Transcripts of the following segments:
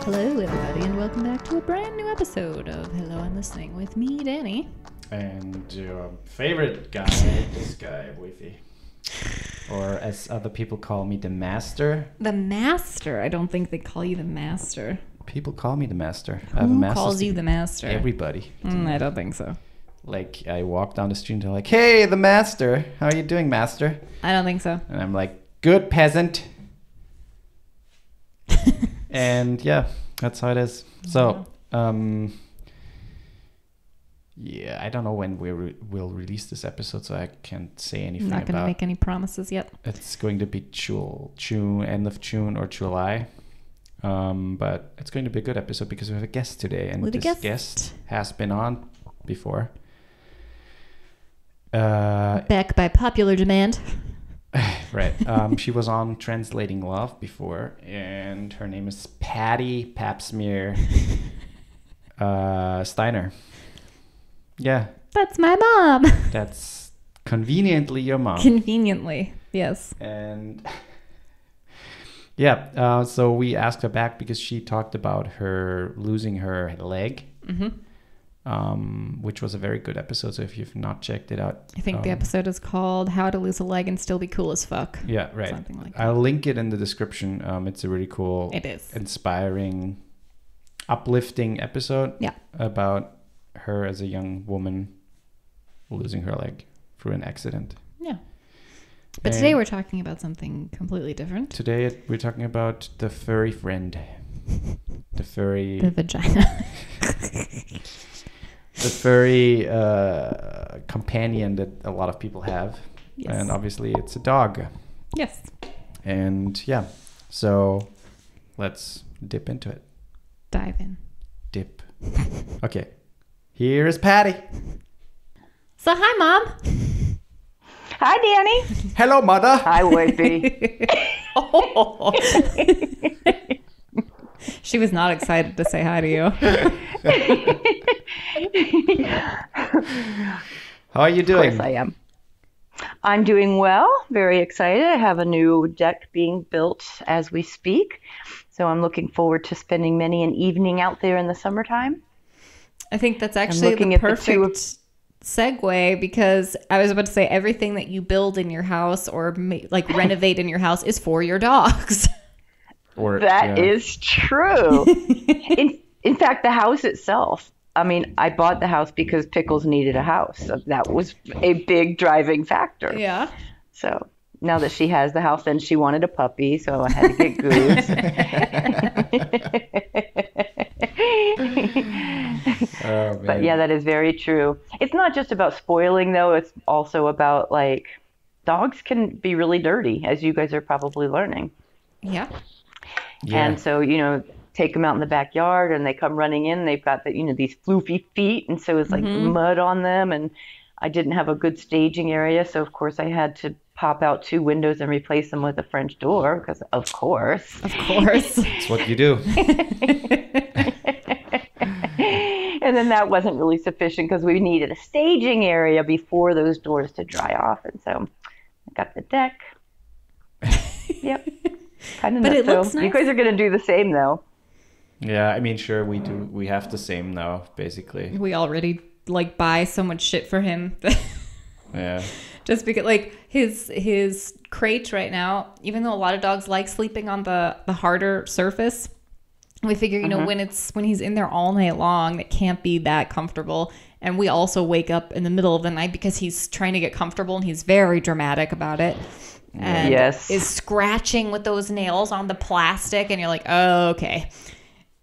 Hello, everybody, and welcome back to a brand new episode of Hello, I'm Listening with me, Dani. And your favorite guy, this guy, Woifi. Or as other people call me, the master. The master? I don't think they call you the master. People call me the master. Who calls you the master? Everybody. I don't think so. Like, I walk down the street and they're like, hey, the master. How are you doing, master? I don't think so. And I'm like, good peasant. And yeah, that's how it is. So, yeah, I don't know when we'll release this episode, so I can't say anything about it. Not going to make any promises yet. It's going to be June, end of June or July. But it's going to be a good episode because we have a guest today. And this guest has been on before. Back by popular demand. Right. She was on Translating Love before, and her name is Patti Papsmear Steiner. Yeah. That's my mom. That's conveniently your mom. Conveniently, yes. And yeah, so we asked her back because she talked about her losing her leg. Mm-hmm. Which was a very good episode. So if you've not checked it out, I think the episode is called "How to Lose a Leg and Still Be Cool as Fuck." Yeah, right. Something like that. I'll link it in the description. It's a really cool, inspiring, uplifting episode. Yeah, about her as a young woman losing her leg through an accident. Yeah. But today we're talking about something completely different. Today we're talking about the furry friend, the vagina. The furry companion that a lot of people have. Yes. And obviously it's a dog. Yes. And yeah, so let's dip into it. Dive in. Dip. Okay. Here is Patti. So hi, Mom. Hi, Dani. Hello, Mother. Hi, Woifi. Oh. She was not excited to say hi to you. How are you doing? Of course I am. I'm doing well. Very excited. I have a new deck being built as we speak. So I'm looking forward to spending many an evening out there in the summertime. I think that's actually the perfect segue, because I was about to say everything that you build in your house or like renovate in your house is for your dogs. That is true. In fact, the house itself, I mean, I bought the house because Pickles needed a house. So that was a big driving factor. Yeah. So now that she has the house, then she wanted a puppy, so I had to get Goose. Oh, man. But yeah, that is very true. It's not just about spoiling, though. It's also about, like, dogs can be really dirty, as you guys are probably learning. Yeah. Yeah. And so, take them out in the backyard and they come running in. They've got these floofy feet. And so it's like mud on them. And I didn't have a good staging area. So, of course, I had to pop out 2 windows and replace them with a French door because, of course. Of course. That's what you do. And then that wasn't really sufficient because we needed a staging area before those doors to dry off. And so I got the deck. Yep. Kind of but it looks nice. nice. You guys are going to do the same, though. Yeah, I mean, sure, we do. We have the same now, basically. We already buy so much shit for him. Yeah. Just because his crate right now, even though a lot of dogs like sleeping on the harder surface, we figure, when he's in there all night long, it can't be that comfortable. And we also wake up in the middle of the night because he's trying to get comfortable and he's very dramatic about it. And is scratching with those nails on the plastic, and you're like, oh, okay.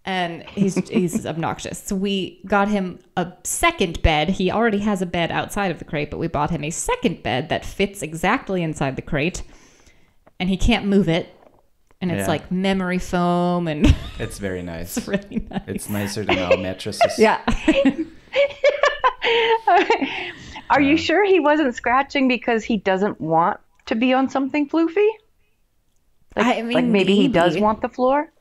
And he's obnoxious. So we got him a second bed. He already has a bed outside of the crate, but we bought him a second bed that fits exactly inside the crate, and he can't move it. And it's like memory foam, and it's very nice. It's really nice. It's nicer than our mattresses. Yeah. Are you sure he wasn't scratching because he doesn't want to be on something floofy? Like maybe he does want the floor?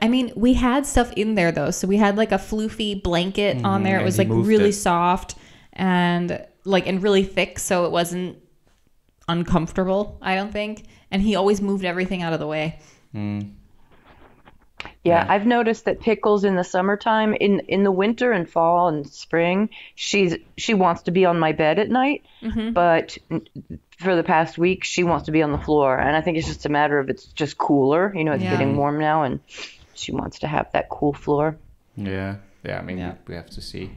I mean, we had stuff in there, though. So we had like a floofy blanket on there. It was like really soft and really thick. So it wasn't uncomfortable, I don't think. And he always moved everything out of the way. Yeah, I've noticed that Pickles in the summertime, in the winter and fall and spring, she wants to be on my bed at night, but for the past week she wants to be on the floor, and I think it's just a matter of it's just cooler. It's getting warm now, and she wants to have that cool floor. Yeah. I mean, we have to see.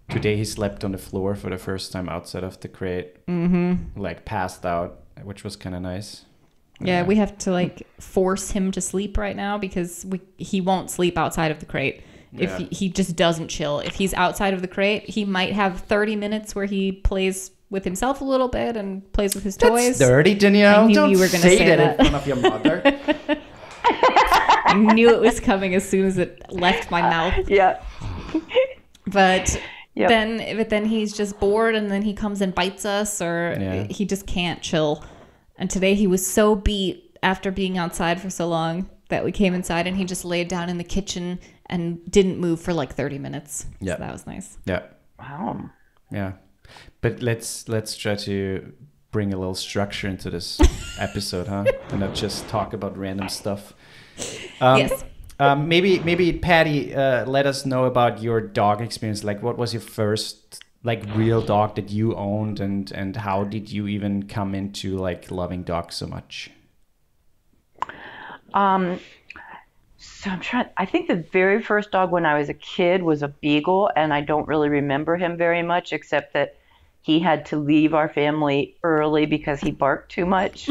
Today he slept on the floor for the first time outside of the crate, like passed out, which was kind of nice. Yeah, we have to like force him to sleep right now because he won't sleep outside of the crate. If he just doesn't chill. If he's outside of the crate, he might have 30 minutes where he plays with himself a little bit and plays with his toys. That's dirty, Danielle. Don't you were gonna say that in front of your mother. I knew it was coming as soon as it left my mouth. Yeah. But then he's just bored, and then he comes and bites us, or he just can't chill. And today he was so beat after being outside for so long that we came inside and he just laid down in the kitchen and didn't move for like 30 minutes. Yeah. So that was nice. Yeah. Wow. Yeah. But let's try to bring a little structure into this episode, huh? And not just talk about random stuff. Yes. Maybe Patti, let us know about your dog experience. Like, what was your first like real dog that you owned, and how did you even come into like loving dogs so much? So I think the very first dog when I was a kid was a beagle, and I don't really remember him very much, except that he had to leave our family early because he barked too much.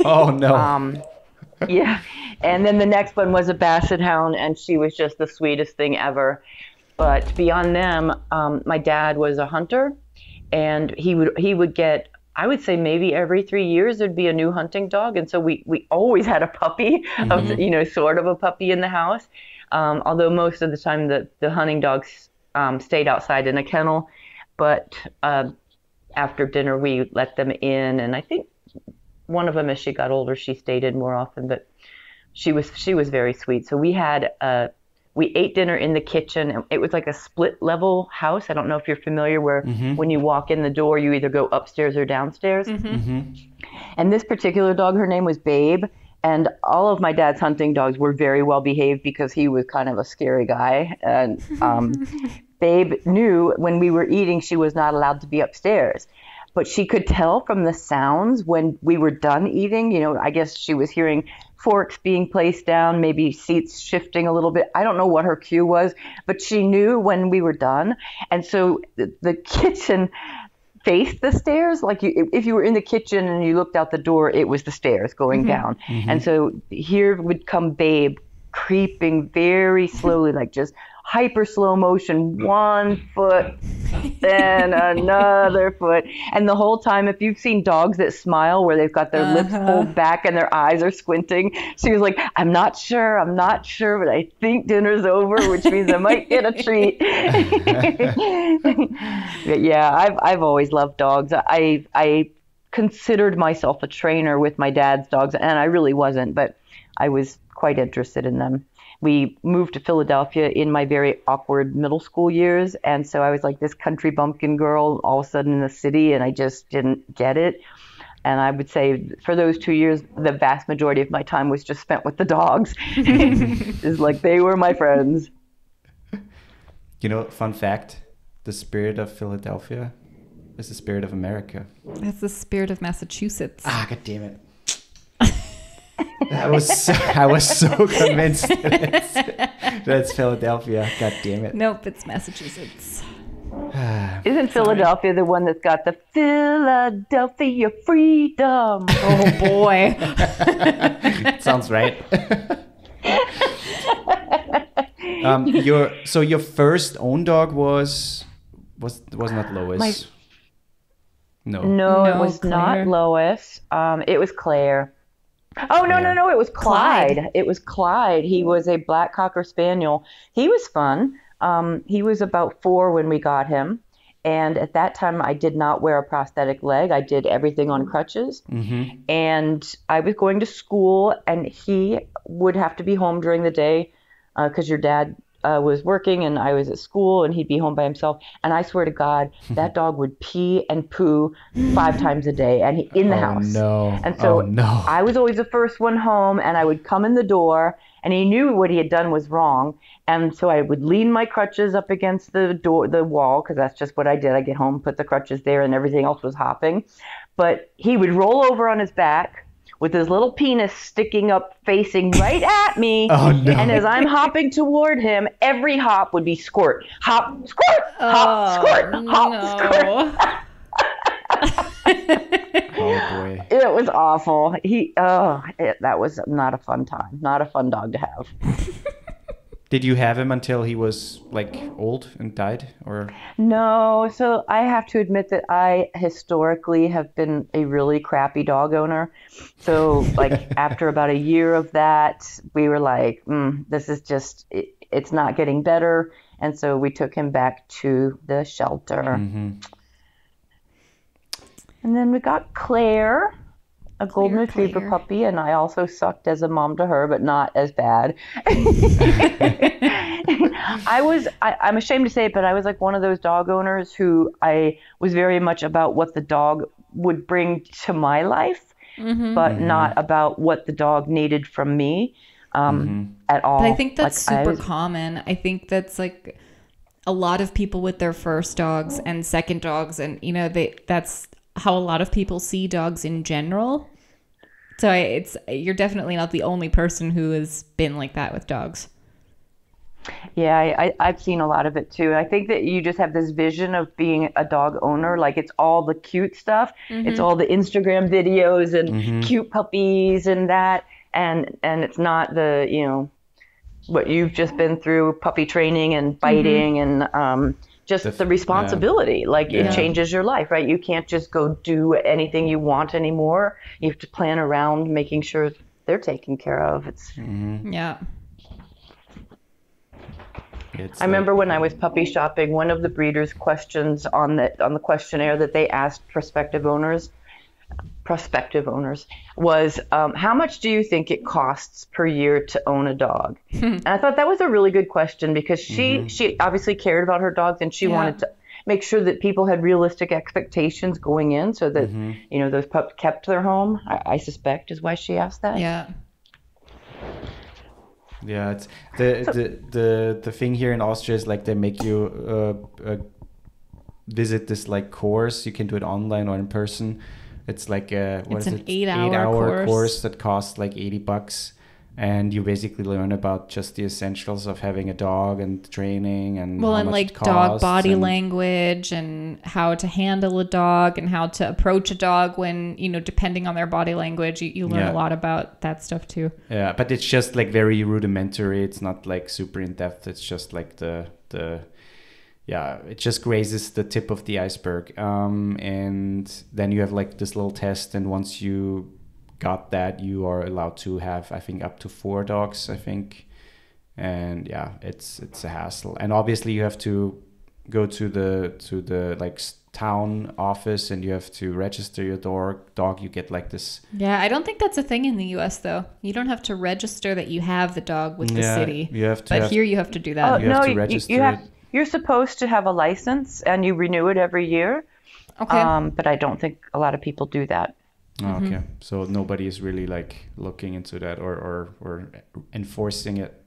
Oh no. Yeah. And then the next one was a basset hound, and she was just the sweetest thing ever. But beyond them, my dad was a hunter, and he would get, I would say maybe every 3 years there'd be a new hunting dog, and so we always had a puppy, sort of a puppy in the house. Although most of the time the hunting dogs stayed outside in a kennel, but after dinner we let them in, and I think one of them, as she got older, she stayed in more often, but she was very sweet. So we ate dinner in the kitchen. It was like a split level house. I don't know if you're familiar where when you walk in the door, you either go upstairs or downstairs. And this particular dog, her name was Babe. And all of my dad's hunting dogs were very well behaved because he was kind of a scary guy. And Babe knew when we were eating, she was not allowed to be upstairs. But she could tell from the sounds when we were done eating. I guess she was hearing forks being placed down, maybe seats shifting a little bit. I don't know what her cue was, but she knew when we were done. And so the kitchen faced the stairs. Like if you were in the kitchen and you looked out the door, it was the stairs going down. And so here would come Babe creeping very slowly, like just hyper slow motion, 1 foot, then another foot. And the whole time, if you've seen dogs that smile where they've got their lips pulled back and their eyes are squinting, she was like, I'm not sure, but I think dinner's over, which means I might get a treat. But yeah, I've always loved dogs. I considered myself a trainer with my dad's dogs, and I really wasn't, but I was quite interested in them. We moved to Philadelphia in my very awkward middle school years, and so I was like this country bumpkin girl all of a sudden in the city, and I just didn't get it. And I would say for those 2 years, the vast majority of my time was just spent with the dogs. It's like they were my friends. Fun fact, the spirit of Philadelphia is the spirit of America. That's the spirit of Massachusetts. God damn it. I was so convinced that's Philadelphia. God damn it. Nope, it's Massachusetts. Isn't Philadelphia the one that's got the Philadelphia freedom? Oh boy. Sounds right. Your first own dog was not Lois. No, it was Claire. Not Lois. It was Claire. Oh, no, it was Clyde. It was Clyde. He was a black Cocker Spaniel. He was fun. He was about 4 when we got him. And at that time, I did not wear a prosthetic leg. I did everything on crutches. And I was going to school, and he would have to be home during the day because your dad was working and I was at school and he'd be home by himself. And I swear to God, that dog would pee and poo 5 times a day and in the house. No. And so no. I was always the first one home and I would come in the door and he knew what he had done was wrong. And so I would lean my crutches up against the wall, because that's just what I did. I get home, put the crutches there, and everything else was hopping. But he would roll over on his back with his little penis sticking up, facing right at me. Oh, no. And as I'm hopping toward him, every hop would be squirt, hop, squirt, hop, squirt, hop, squirt. Oh boy. It was awful. That was not a fun time. Not a fun dog to have. Did you have him until he was like old and died, or? No, so I have to admit that I historically have been a really crappy dog owner. So like after about a year of that, we were like, this is just, it's not getting better. And so we took him back to the shelter. Mm-hmm. And then we got Claire, a golden retriever puppy, and I also sucked as a mom to her, but not as bad. I'm ashamed to say it, but I was like one of those dog owners who I was very much about what the dog would bring to my life, but not about what the dog needed from me at all. But I think that's super common. I think that's like a lot of people with their first dogs and second dogs, and you know, that's how a lot of people see dogs in general. So you're definitely not the only person who has been like that with dogs. Yeah, I've seen a lot of it too. I think that you just have this vision of being a dog owner, like it's all the cute stuff. It's all the Instagram videos and cute puppies and that, and it's not the, you know, what you've just been through, puppy training and biting and just the responsibility. Like it changes your life, right? You can't just go do anything you want anymore. You have to plan around making sure they're taken care of. It's Yeah. I remember when I was puppy shopping, one of the breeders' questions on the questionnaire that they asked prospective owners was, how much do you think it costs per year to own a dog? And I thought that was a really good question, because she obviously cared about her dogs, and she wanted to make sure that people had realistic expectations going in, so that you know, those pups kept their home. I suspect is why she asked that. Yeah. Yeah, it's the thing here in Austria is like they make you visit this like course. You can do it online or in person. It's like an 8-hour course that costs like $80, and you basically learn about just the essentials of having a dog and training and how much like it costs, dog body language and how to handle a dog and how to approach a dog when, you know, depending on their body language, you learn a lot about that stuff too. Yeah, but it's just like very rudimentary. It's not like super in depth. It's just like it just grazes the tip of the iceberg. And then you have like this little test, and once you got that, you are allowed to have, I think, up to 4 dogs, I think. And yeah, it's a hassle. And obviously you have to go to the like town office, and you have to register your dog. You get like this. Yeah, I don't think that's a thing in the US though. You don't have to register that you have the dog with the city. You have to. But here you have to do that. You have to register it. You're supposed to have a license, and you renew it every year. Okay. But I don't think a lot of people do that. Oh, okay. So nobody is really like looking into that or enforcing it.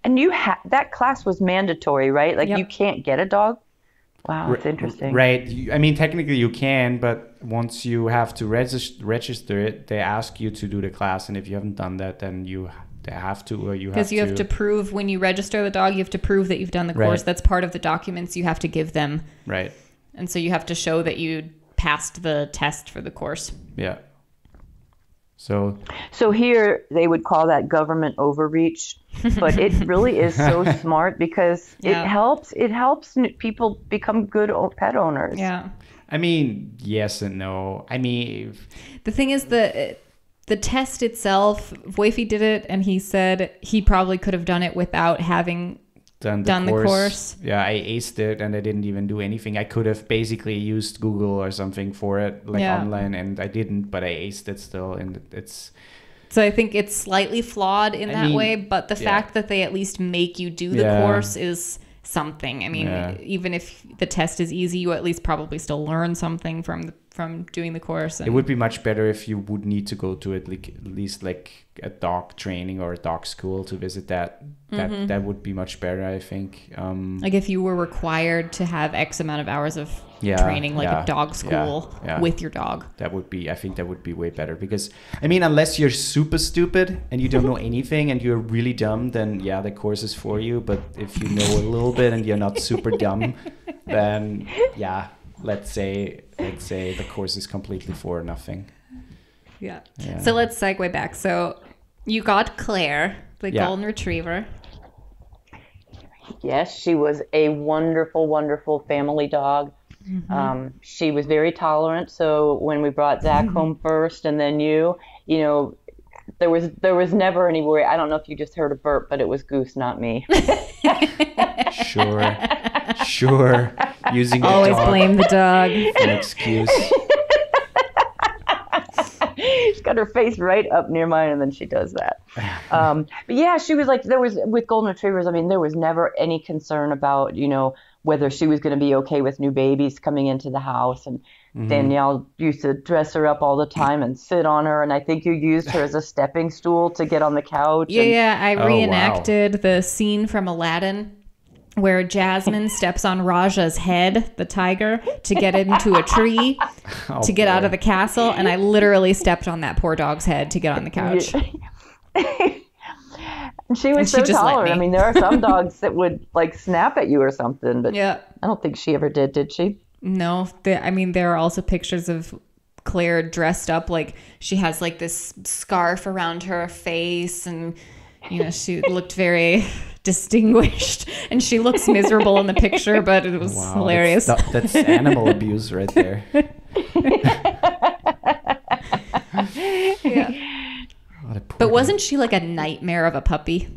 And that class was mandatory, right? Like you can't get a dog. Wow, that's interesting. Right. I mean, technically you can, but once you have to register it, they ask you to do the class, and if you haven't done that, then they have to, or you have to. Because you have to prove, when you register the dog, you have to prove that you've done the course. That's part of the documents you have to give them. Right. And so you have to show that you passed the test for the course. Yeah. So here they would call that government overreach, but it really is so smart, because it helps people become good pet owners. Yeah. I mean, yes and no. I mean, the thing is the test itself, Woifi did it, and he said he probably could have done it without having done the course. Yeah, I aced it, and I didn't even do anything. I could have basically used Google or something for it, like online, and I didn't, but I aced it still. And So I think it's slightly flawed in that way, but the fact that they at least make you do the course is something. I mean, even if the test is easy, you at least probably still learn something from doing the course. And it would be much better if you would need to go to at least like a dog training or a dog school to visit that. That would be much better, I think. Like if you were required to have X amount of hours of training, like a dog school with your dog. I think that would be way better, because I mean, unless you're super stupid and you don't know anything and you're really dumb, then the course is for you. But if you know a little bit and you're not super dumb, then let's say the course is completely for nothing. Yeah. So let's segue back. So you got Claire, the golden retriever. Yes, she was a wonderful, wonderful family dog. She was very tolerant. So when we brought Zach home first, and then you know, there was never any worry. I don't know if you just heard a burp, but it was Goose, not me. Sure. Using the always dog blame the dog. an excuse. She's got her face right up near mine, and then she does that. But yeah, she was like, with golden retrievers, I mean, there was never any concern about, whether she was going to be okay with new babies coming into the house. And Danielle used to dress her up all the time and sit on her. And I think you used her as a stepping stool to get on the couch. I reenacted the scene from Aladdin where Jasmine steps on Raja's head, the tiger, to get into a tree to get out of the castle. And I literally stepped on that poor dog's head to get on the couch. She was so tolerant. I mean, there are some dogs that would like snap at you or something, but I don't think she ever did she? No. There are also pictures of Claire dressed up like she has like this scarf around her face, and she looked very distinguished, and she looks miserable in the picture, but it was hilarious. That's animal abuse right there. But wasn't she like a nightmare of a puppy?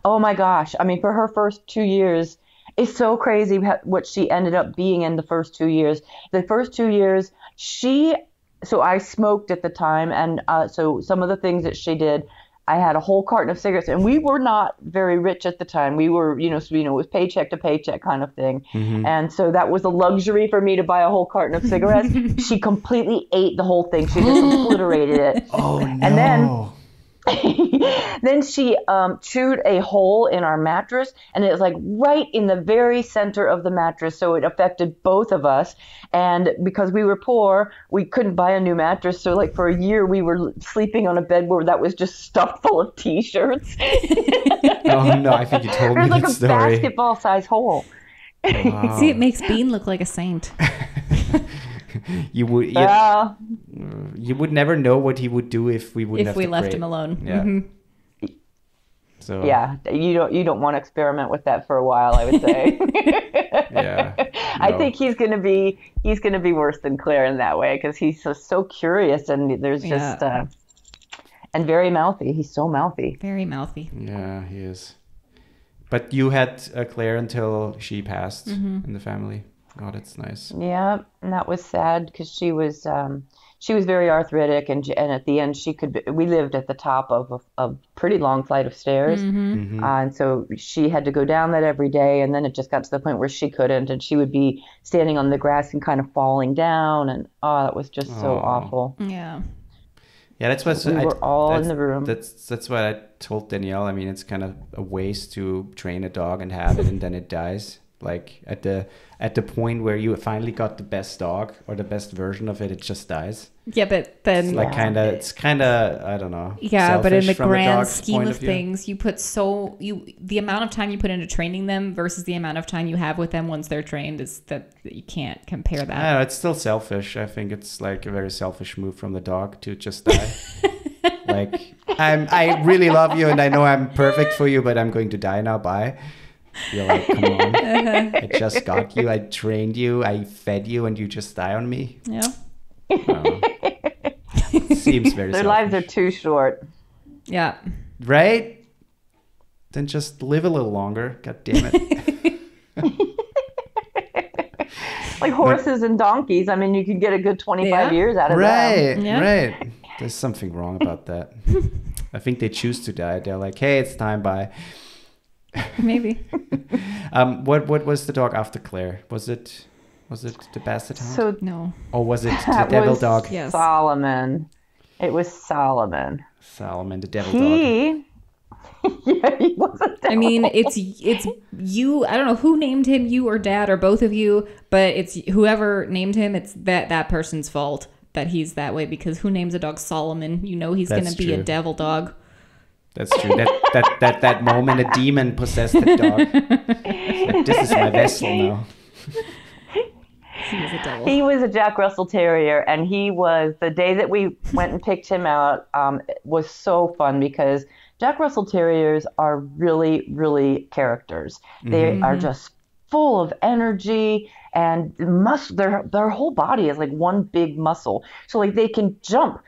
Oh my gosh. I mean, for her first 2 years, it's so crazy what she ended up being in the first 2 years. The first 2 years, so I smoked at the time, and so some of the things that she did, I had a whole carton of cigarettes, and we were not very rich at the time. We were, it was paycheck to paycheck kind of thing. And so that was a luxury for me to buy a whole carton of cigarettes. She completely ate the whole thing. She just obliterated it. Oh, no. And then she chewed a hole in our mattress, and it was like right in the very center of the mattress. So it affected both of us. And because we were poor, we couldn't buy a new mattress. So like for a year, we were sleeping on a bed where that was just stuffed full of T-shirts. Oh no, I think you told me that story. It was like a basketball-sized hole. Wow. See, it makes Bean look like a saint. You would never know what he would do if we wouldn't have to left him alone. Yeah. So you don't want to experiment with that for a while, I would say. I think he's gonna be worse than Claire in that way, because he's so curious, and there's just and very mouthy. He's so mouthy. Very mouthy. Yeah, he is. But you had Claire until she passed in the family. Oh, that's nice. Yeah, and that was sad because she was very arthritic, and at the end we lived at the top of a pretty long flight of stairs, and so she had to go down that every day, and then it just got to the point where she couldn't, and she would be standing on the grass and kind of falling down, and it was just so awful. Yeah. Yeah, that's what we were all in the room. That's what I told Danielle. I mean, it's kind of a waste to train a dog and have it, and then it dies. Like at the point where you finally got the best dog or the best version of it, it just dies. Yeah, but then it's like it's kind of I don't know. Yeah, but in the grand scheme of things, you put the amount of time you put into training them versus the amount of time you have with them once they're trained is that you can't compare that. I don't know, it's still selfish. I think it's like a very selfish move from the dog to just die. Like I really love you and I know I'm perfect for you, but I'm going to die now. Bye. You're like, come on. I just got you. I trained you. I fed you, and you just die on me. Yeah. Seems very Their selfish. lives are too short. Yeah. Right? Then just live a little longer. God damn it. Like horses and donkeys. I mean, you could get a good 25 years out of them. Right. There's something wrong about that. I think they choose to die. They're like, hey, it's time, bye. Maybe. What was the dog after Claire? Was it the Basset Hound? So No. Or was it the devil dog? Yes. Solomon. It was Solomon. Solomon, the devil dog. Yeah, he was a devil. I mean, it's you. I don't know who named him, you or Dad or both of you, but it's whoever named him. It's that person's fault that he's that way, because who names a dog Solomon? You know he's going to be a devil dog. That's true. That moment, a demon possessed the dog. Like, this is my vessel now. He was a devil. He was a Jack Russell Terrier, and he was, the day that we went and picked him out, was so fun because Jack Russell Terriers are really, really characters. They are just full of energy, and their whole body is like one big muscle. So like they can jump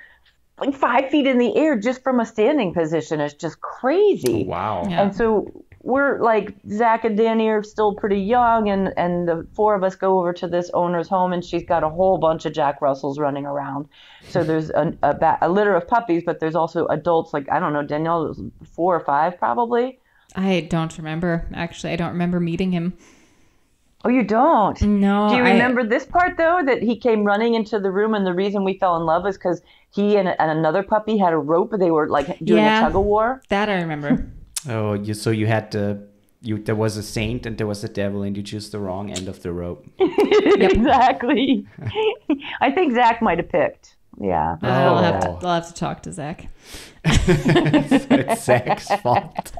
like 5 feet in the air just from a standing position. It's just crazy. Wow. Yeah. And so we're like, Zach and Danny are still pretty young, and the four of us go over to this owner's home, and she's got a whole bunch of Jack Russells running around. So there's a litter of puppies, but there's also adults, like, I don't know, Danielle was 4 or 5 probably. I don't remember. Actually, I don't remember meeting him. Oh, you don't? No. Do you remember this part, though, that he came running into the room, and the reason we fell in love is because he and another puppy had a rope. They were like doing a tug-of-war. That I remember. Oh, you had there was a saint and there was a devil, and you chose the wrong end of the rope. Exactly. I think Zach might have picked. Yeah. I'll have to talk to Zach. It's Zach's fault.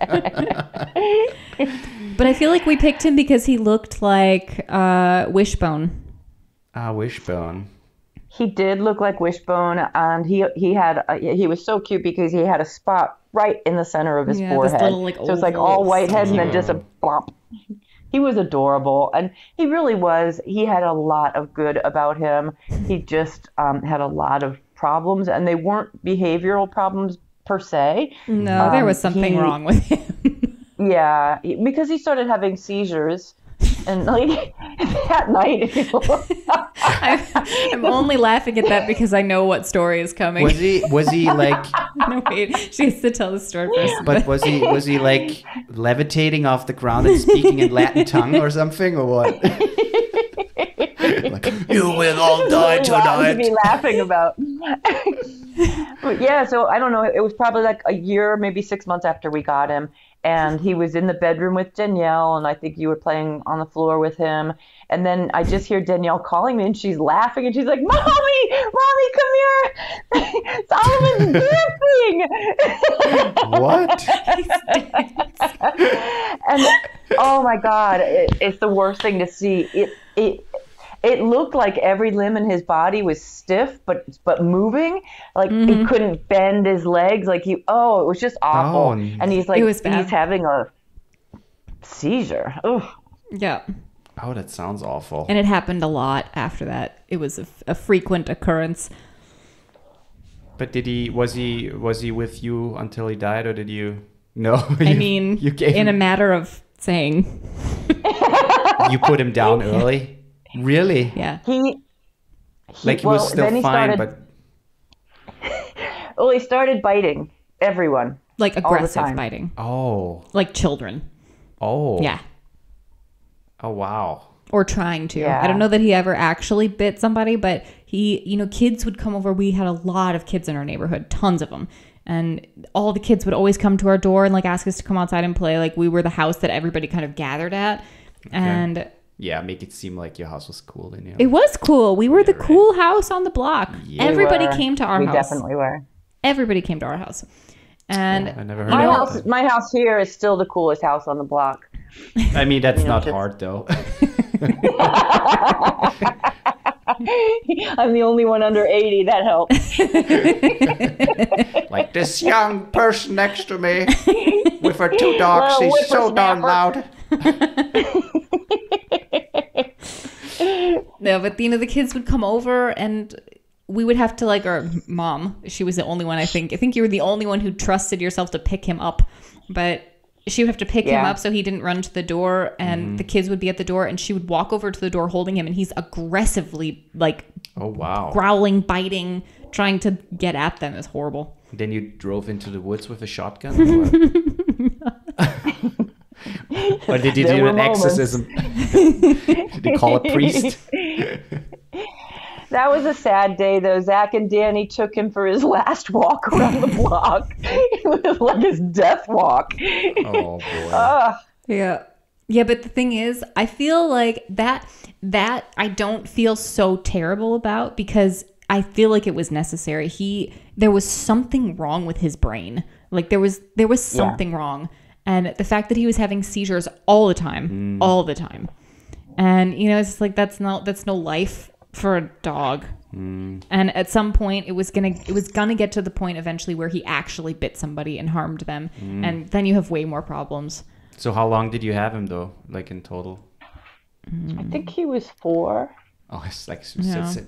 But I feel like we picked him because he looked like Wishbone. Wishbone. He did look like Wishbone, and he was so cute because he had a spot right in the center of his forehead. This little, like, so it's like all white head and then just a blop. He was adorable, and he really was. He had a lot of good about him. He just had a lot of problems, and they weren't behavioral problems per se. No, there was something wrong with him. Yeah, because he started having seizures. And like at night, I'm only laughing at that because I know what story is coming. Was he like? No, wait, she has to tell the story first. But was he like levitating off the ground and speaking in Latin tongue or something, or what? Like, you will all die tonight. To be laughing about. But yeah, so I don't know. It was probably like a year, maybe 6 months after we got him. And he was in the bedroom with Danielle, and I think you were playing on the floor with him. And then I just hear Danielle calling me, and she's laughing, and she's like, Mommy, come here. Solomon's dancing. What? And oh my God, it's the worst thing to see. It looked like every limb in his body was stiff, but moving. Like he couldn't bend his legs. Like it was just awful. Oh, and he's like, he's having a seizure. Ugh. Yeah. Oh, that sounds awful. And it happened a lot after that. It was a frequent occurrence. But was he with you until he died, or did you? No. I mean, you gave in a matter of saying. You put him down early. Really? Yeah. He was still fine, but. Well, he started biting everyone. Like aggressive biting. Oh. Like children. Oh. Yeah. Oh, wow. Or trying to. Yeah. I don't know that he ever actually bit somebody, but kids would come over. We had a lot of kids in our neighborhood, tons of them. And all the kids would always come to our door and like ask us to come outside and play. Like we were the house that everybody kind of gathered at. Okay. And yeah, make it seem like your house was cool. Then, It was cool. We were the cool house on the block. Yeah. Everybody came to our house. We definitely were. Everybody came to our house. And I never heard my house here is still the coolest house on the block. I mean, that's not hard, though. I'm the only one under 80. That helps. Like this young person next to me with her 2 dogs. She's so darn loud. No, but the kids would come over and we would have to our mom, she was the only one, I think you were the only one who trusted yourself to pick him up, but she would have to pick him Yeah. up so he didn't run to the door, and the kids would be at the door, and she would walk over to the door holding him, and he's aggressively like Oh wow. growling, biting, trying to get at them. It was horrible. Then you drove into the woods with a shotgun? Or what? Or did you There do were an moments. exorcism? Did you call a priest? That was a sad day, though. Zach and Danny took him for his last walk around the block. It was like his death walk. Oh boy. Yeah. Yeah, but the thing is, I feel like that I don't feel so terrible about, because I feel like it was necessary. There was something wrong with his brain. Like there was something wrong. And the fact that he was having seizures all the time. And it's like that's no life for a dog. And at some point it was gonna get to the point eventually where he actually bit somebody and harmed them. And then you have way more problems. So how long did you have him though? Like in total? I think he was 4. Oh, it's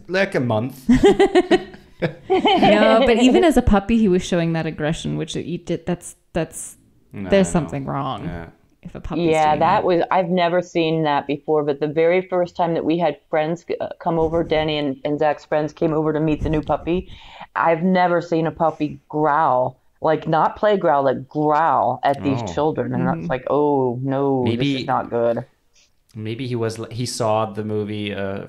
like a month. No, but even as a puppy, he was showing that aggression, which that's No, there's no. something wrong. Yeah. If a puppy, Yeah, I've never seen that before. But the very first time that we had friends come over, Danny and Zach's friends came over to meet the new puppy, I've never seen a puppy growl. Like not play growl, like growl at these children. And that's like, oh no, Maybe- this is not good. Maybe he saw the movie Elm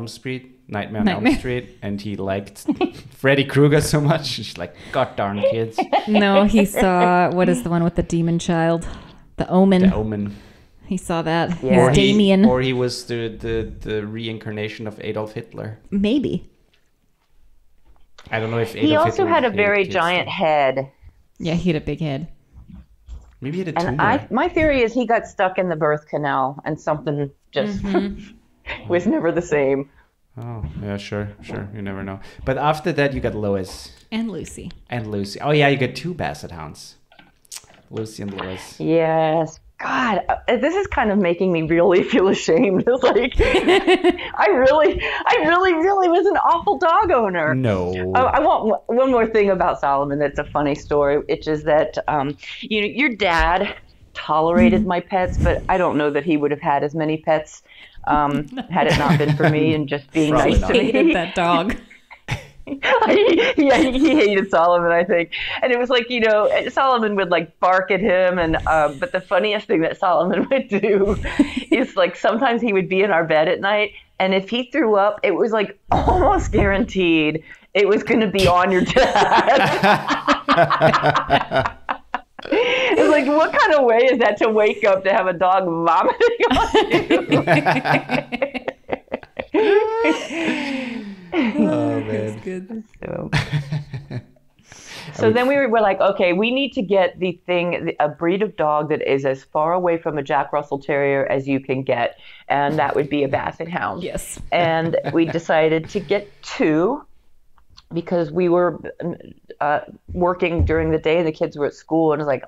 Street, Nightmare on Elm Street, and he liked Freddy Krueger so much. He's like, God darn kids. No, he saw, what is the one with the demon child? The Omen. The Omen. He saw that. Yeah. He's Damien. Or he was the reincarnation of Adolf Hitler. Maybe. I don't know if He Adolf also Hitler had a hated very kids, giant though. head. Yeah, he had a big head. Maybe he had a tumor. And my theory is he got stuck in the birth canal and something just was never the same. Oh, yeah, sure. You never know. But after that, you got Lois And Lucy. and Lucy. Oh, yeah, you got 2 basset hounds. Lucy and Lois. Yes. God, this is kind of making me really feel ashamed. It's like, I really was an awful dog owner. No. I want one more thing about Solomon that's a funny story, which is that, your dad tolerated my pets, but I don't know that he would have had as many pets had it not been for me and just being Probably nice not. to me. Hated that dog. Yeah, he hated Solomon, I think. And it was like, Solomon would like bark at him. And but the funniest thing that Solomon would do is like sometimes he would be in our bed at night. And if he threw up, it was like almost guaranteed it was going to be on your dad. It's like, what kind of way is that to wake up to have a dog vomiting on you? Oh, man. Good. So then we were like, okay, we need to get a breed of dog that is as far away from a Jack Russell Terrier as you can get. And that would be a Basset Hound. Yes. And we decided to get 2 because we were working during the day and the kids were at school. And it was like,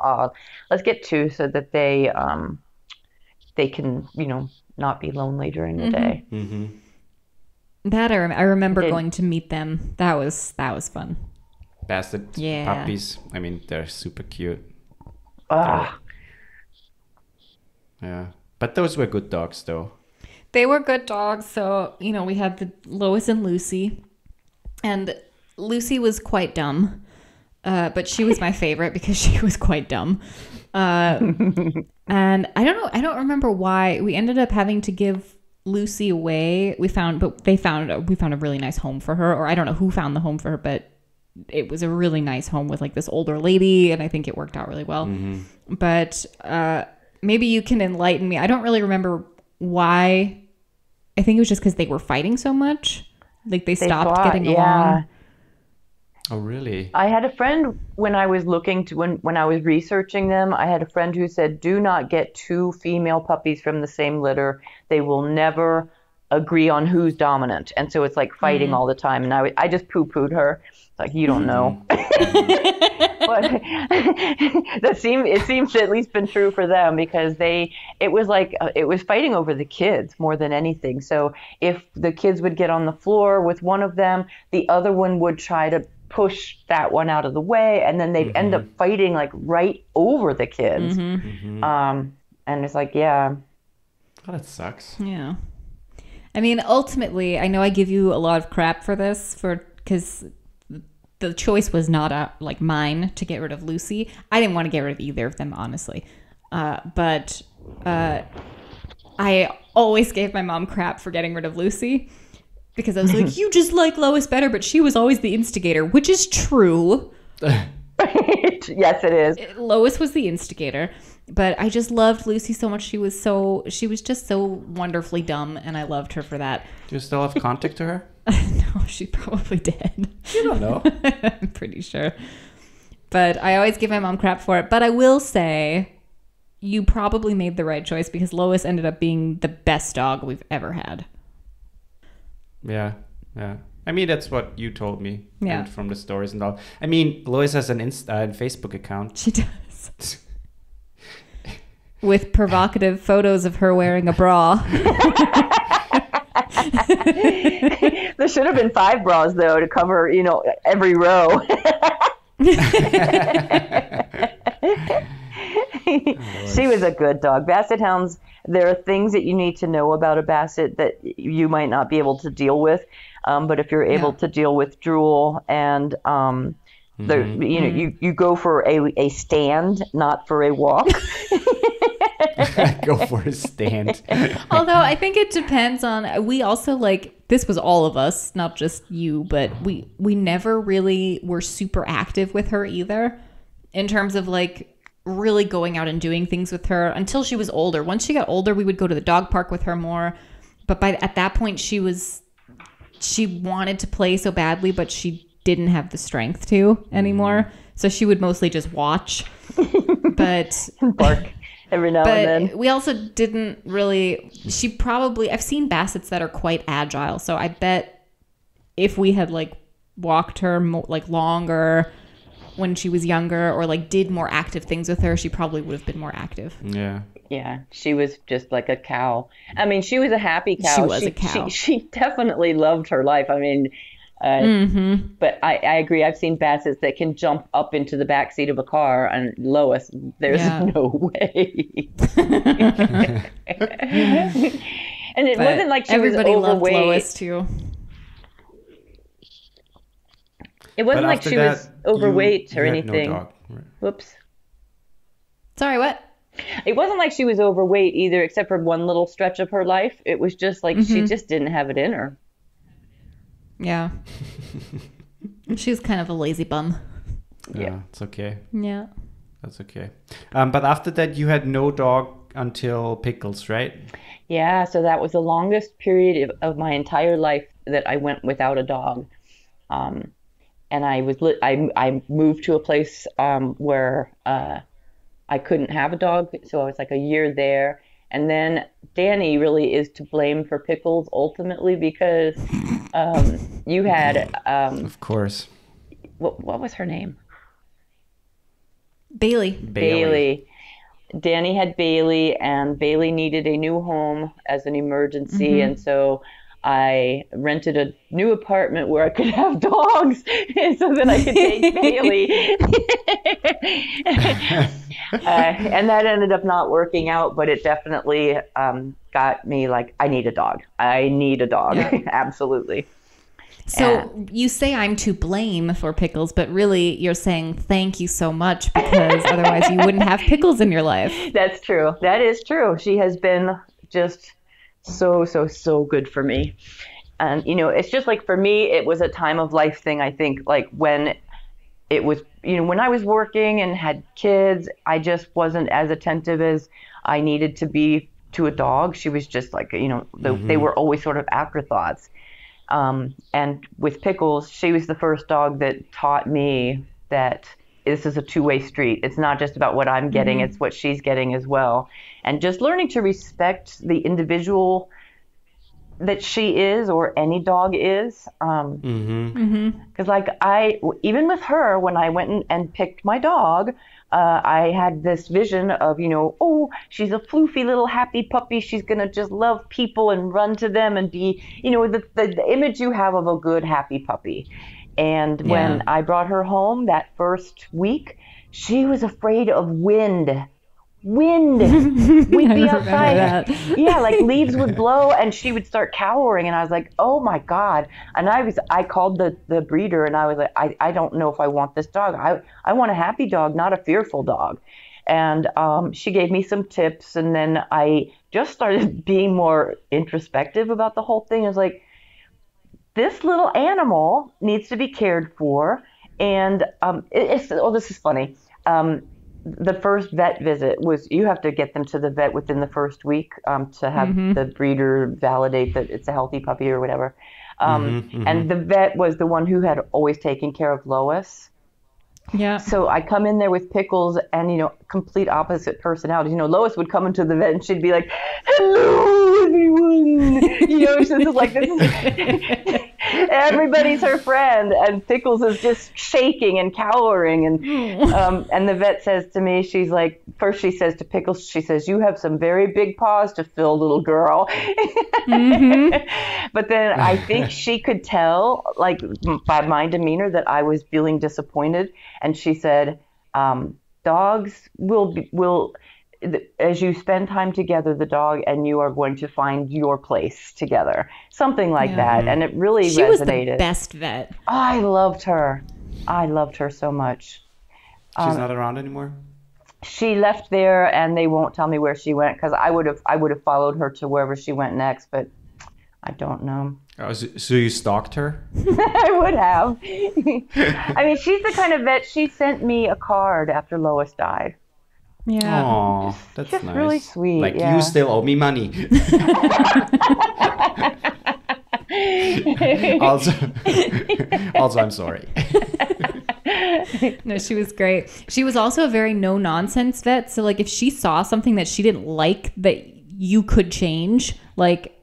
let's get 2 so that they can, not be lonely during the day. Mm-hmm. That I remember going to meet them. That was fun. Basset puppies. I mean, they're super cute. Yeah. But those were good dogs, though. They were good dogs. So, we had the Lois and Lucy. And Lucy was quite dumb. But she was my favorite because she was quite dumb. And I don't know. I don't remember why. We ended up having to give Lucy away. We found a really nice home for her. Or I don't know who found the home for her, but it was a really nice home with like this older lady. And I think it worked out really well. Mm-hmm. But maybe you can enlighten me. I don't really remember why. I think it was just because they were fighting so much. Like they stopped getting along. Oh, really? I had a friend when I was when I was researching them, I had a friend who said, do not get 2 female puppies from the same litter. They will never agree on who's dominant. And so it's like fighting all the time. And I just poo-pooed her. It's like, you don't know. But it seems to at least been true for them because it was fighting over the kids more than anything. So if the kids would get on the floor with one of them, the other one would try to push that one out of the way, and then they'd end up fighting like right over the kids. And it's like, yeah. Oh, that sucks. Yeah. I mean, ultimately, I know I give you a lot of crap for this, because the choice was not like mine to get rid of Lucy. I didn't want to get rid of either of them, honestly. But I always gave my mom crap for getting rid of Lucy, because I was like, you just like Lois better, but she was always the instigator, which is true. Yes, it is. Lois was the instigator, but I just loved Lucy so much. She was just so wonderfully dumb, and I loved her for that. Do you still have contact to her? No, she's probably dead. You don't know. I'm pretty sure. But I always give my mom crap for it. But I will say, you probably made the right choice, because Lois ended up being the best dog we've ever had. Yeah. I mean, that's what you told me. Yeah. And from the stories and all. I mean, Lois has an Facebook account. She does. With provocative photos of her wearing a bra. There should have been 5 bras, though, to cover, every row. She was a good dog. Basset hounds, there are things that you need to know about a basset that you might not be able to deal with. But if you're able to deal with drool and you go for a stand, not for a walk. Go for a stand. Although I think it depends on, we also this was all of us, not just you, but we never really were super active with her either, in terms of really going out and doing things with her until she was older. Once she got older, we would go to the dog park with her more. But at that point, she wanted to play so badly, but she didn't have the strength to anymore. So she would mostly just watch. But bark every now and then. We also didn't really, I've seen Bassets that are quite agile. So I bet if we had walked her longer when she was younger, or did more active things with her, she probably would have been more active. Yeah, she was just like a cow. I mean, she was a happy cow. She was a cow. She definitely loved her life. I mean, but I agree. I've seen Bassets that can jump up into the back seat of a car, and Lois, there's no way. And it wasn't like she was overweight. Everybody loved Lois too. It wasn't like she was overweight or anything. No dog, right? Whoops. Sorry, what? It wasn't like she was overweight either, except for one little stretch of her life. It was just she just didn't have it in her. Yeah. She was kind of a lazy bum. Yeah, it's okay. Yeah. That's okay. But after that, you had no dog until Pickles, right? Yeah, so that was the longest period of my entire life that I went without a dog. And I moved to a place where I couldn't have a dog, so I was a year there. And then Dani really is to blame for Pickles ultimately, because you had of course. What was her name? Bailey. Dani had Bailey, and Bailey needed a new home as an emergency, and so I rented a new apartment where I could have dogs, so that I could take Bailey. And that ended up not working out, but it definitely got me I need a dog. Yeah. Absolutely. So you say I'm to blame for Pickles, but really you're saying thank you so much, because otherwise you wouldn't have Pickles in your life. That's true. That is true. She has been just so good for me. And, it's just for me, it was a time of life thing. I think when it was, when I was working and had kids, I just wasn't as attentive as I needed to be to a dog. She was just they were always sort of afterthoughts. And with Pickles, she was the first dog that taught me that this is a two-way street. It's not just about what I'm getting, it's what she's getting as well. And just learning to respect the individual that she is, or any dog is. Because even with her, when I went and picked my dog, I had this vision of, she's a floofy little happy puppy. She's going to just love people and run to them and be, the image you have of a good, happy puppy. And when I brought her home that first week, she was afraid of wind. We'd be outside. Yeah, like leaves would blow and she would start cowering. And I was like, oh my God. And I called the breeder and I was like, I don't know if I want this dog. I want a happy dog, not a fearful dog. And she gave me some tips. And then I just started being more introspective about the whole thing. I was like, this little animal needs to be cared for. And this is funny. The first vet visit was, you have to get them to the vet within the first week to have the breeder validate that it's a healthy puppy or whatever. And the vet was the one who had always taken care of Lois. Yeah. So I come in there with Pickles and, complete opposite personalities. Lois would come into the vet and she'd be like, hello, everyone. She's just like, this is everybody's her friend. And Pickles is just shaking and cowering. And the vet says to me, she's like, first she says to Pickles, she says, you have some very big paws to fill, little girl. But then I think she could tell, like, by my demeanor, that I was feeling disappointed. And she said, dogs will, as you spend time together, the dog and you are going to find your place together. Something like that. And it really resonated. She was the best vet. I loved her. I loved her so much. She's not around anymore? She left there and they won't tell me where she went, because I would have followed her to wherever she went next, but I don't know. Oh, so you stalked her? I would have. I mean, she's the kind of vet, she sent me a card after Lois died. Yeah. Oh, that's just nice. Really sweet. Like, you still owe me money. also, I'm sorry. No, she was great. She was also a very no-nonsense vet. So, like, if she saw something that she didn't like that you could change, like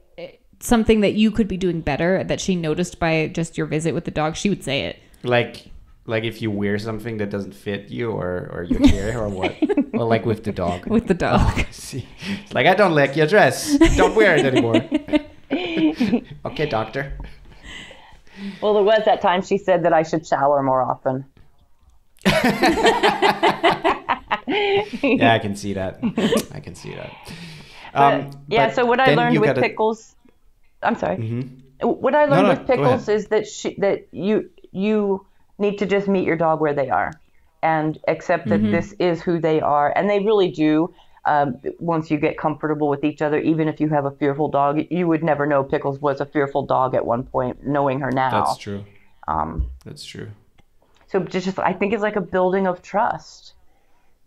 something that you could be doing better that she noticed by just your visit with the dog, she would say it. Like if you wear something that doesn't fit you or your hair or what? Or like with the dog? With the dog. Oh, see. It's like, I don't like your dress. Don't wear it anymore. Okay, doctor. Well, there was that time she said that I should shower more often. Yeah, I can see that. So what I learned with Pickles... I'm sorry. What I learned with Pickles is that you need to just meet your dog where they are and accept that this is who they are. And they really do. Once you get comfortable with each other, even if you have a fearful dog, you would never know Pickles was a fearful dog at one point, knowing her now. That's true. That's true. So just I think it's like a building of trust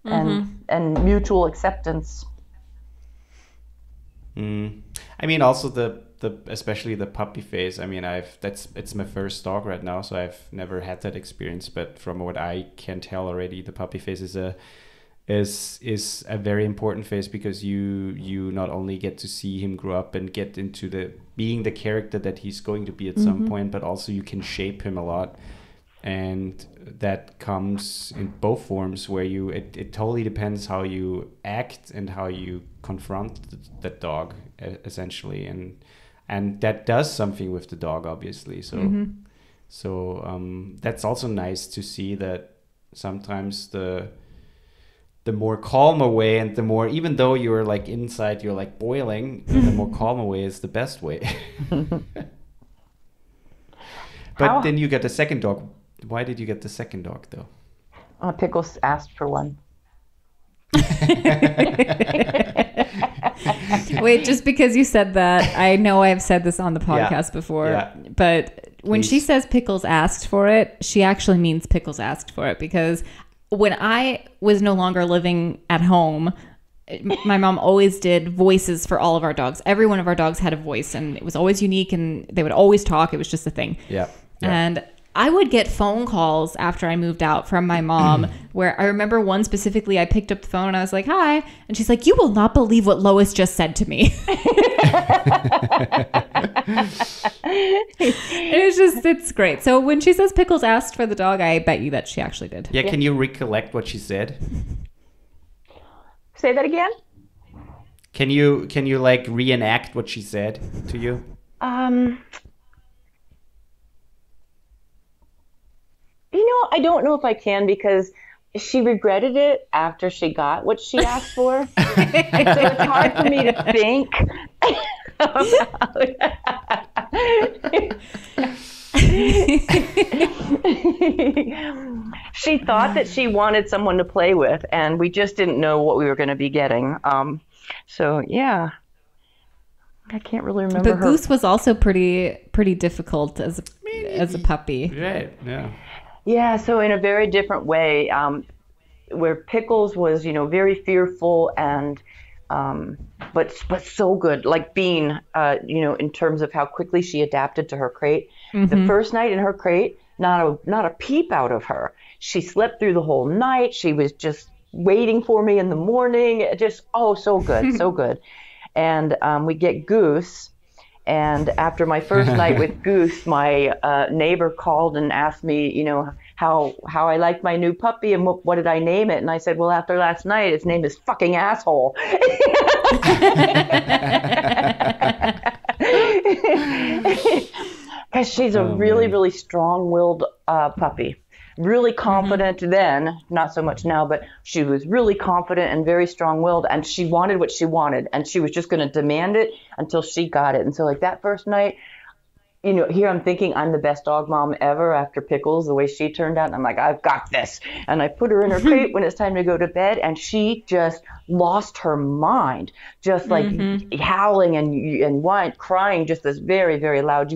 and mutual acceptance. I mean, also the especially the puppy phase. I mean, it's my first dog right now, so I've never had that experience. But from what I can tell already, the puppy phase is a very important phase, because you not only get to see him grow up and get into being the character that he's going to be at some point, but also you can shape him a lot. And that comes in both forms, where it totally depends how you act and how you confront that dog, essentially, and that does something with the dog, obviously. So that's also nice to see that sometimes the more calmer way, and the more, even though you're like inside, you're like boiling, the more calmer way is the best way. But then you get a second dog. Why did you get the second dog, though? Pickles asked for one. Wait, just because you said that, I know I've said this on the podcast before, but when she says Pickles asked for it, she actually means Pickles asked for it, because when I was no longer living at home, my mom always did voices for all of our dogs. Every one of our dogs had a voice, and it was always unique, and they would always talk. It was just a thing. Yeah. And I would get phone calls after I moved out from my mom, where I remember one specifically, I picked up the phone and I was like, hi. And she's like, you will not believe what Lois just said to me. It's great. So when she says Pickles asked for the dog, I bet you that she actually did. Yeah, can you recollect what she said? Say that again? Can you like reenact what she said to you? I don't know if I can, because she regretted it after she got what she asked for. So it's hard for me to think She thought that she wanted someone to play with, and we just didn't know what we were going to be getting. So yeah, I can't really remember. But Goose was also pretty difficult as a puppy. Right. Yeah. Yeah. So in a very different way, where Pickles was, very fearful and, but so good, like Bean, in terms of how quickly she adapted to her crate. The first night in her crate, not a peep out of her. She slept through the whole night. She was just waiting for me in the morning. Just, so good, so good. And we get Goose. And after my first night with Goose, my neighbor called and asked me, how I liked my new puppy and what did I name it. And I said, well, after last night, its name is fucking asshole. Because she's a really strong-willed puppy. Really confident then, not so much now, but she was really confident and very strong-willed, and she wanted what she wanted, and she was just going to demand it until she got it. And so like that first night, here I'm thinking I'm the best dog mom ever after Pickles, the way she turned out. And I'm like, I've got this. And I put her in her crate when it's time to go to bed, and she just lost her mind, just like howling and crying, just this very, very loud.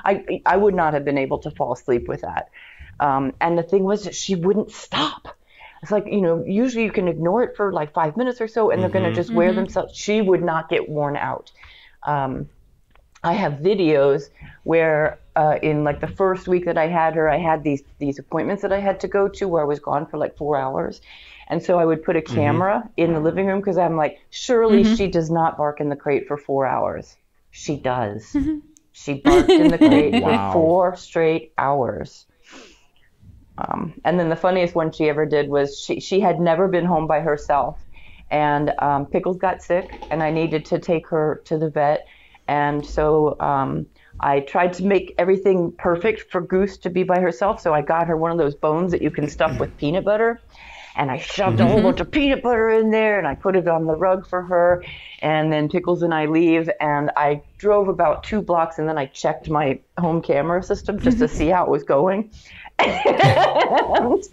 I would not have been able to fall asleep with that. And the thing was that she wouldn't stop. It's like, usually you can ignore it for like 5 minutes or so, and they're going to just wear themselves. She would not get worn out. I have videos where in like the first week that I had her, I had these appointments that I had to go to where I was gone for like 4 hours. And so I would put a camera in the living room because I'm like, surely she does not bark in the crate for 4 hours. She does. She barked in the crate for 4 straight hours. And then the funniest one she ever did was she had never been home by herself. And Pickles got sick, and I needed to take her to the vet. And so I tried to make everything perfect for Goose to be by herself. So I got her one of those bones that you can stuff with peanut butter. And I shoved a whole bunch of peanut butter in there, and I put it on the rug for her. And then Pickles and I leave, and I drove about 2 blocks, and then I checked my home camera system just to see how it was going. And